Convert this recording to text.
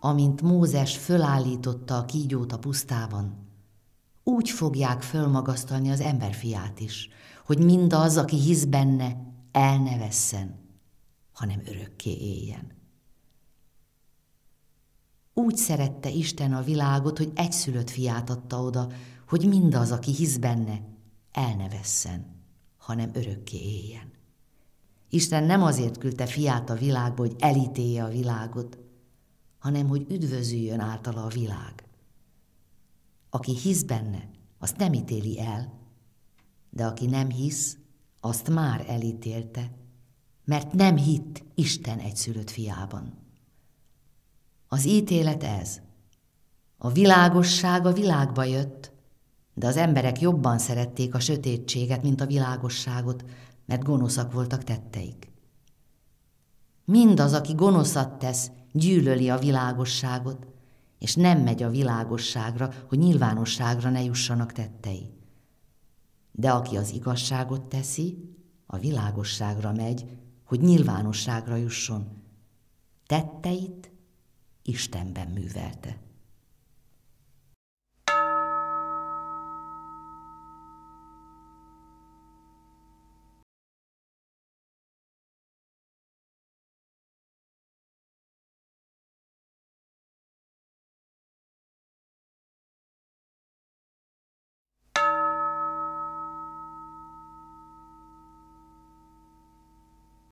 amint Mózes fölállította a kígyót a pusztában, úgy fogják fölmagasztalni az emberfiát is, hogy mindaz, aki hisz benne, el ne vesszen, hanem örökké éljen. Úgy szerette Isten a világot, hogy egyszülött fiát adta oda, hogy mindaz, aki hisz benne, el ne vesszen, hanem örökké éljen. Isten nem azért küldte fiát a világba, hogy elítélje a világot, hanem hogy üdvözüljön általa a világ. Aki hisz benne, azt nem ítéli el, de aki nem hisz, azt már elítélte, mert nem hitt Isten egyszülött fiában. Az ítélet ez. A világosság a világba jött, de az emberek jobban szerették a sötétséget, mint a világosságot, mert gonoszak voltak tetteik. Mindaz, aki gonoszat tesz, gyűlöli a világosságot, és nem megy a világosságra, hogy nyilvánosságra ne jussanak tettei. De aki az igazságot teszi, a világosságra megy, hogy nyilvánosságra jusson. Tetteit Istenben művelte.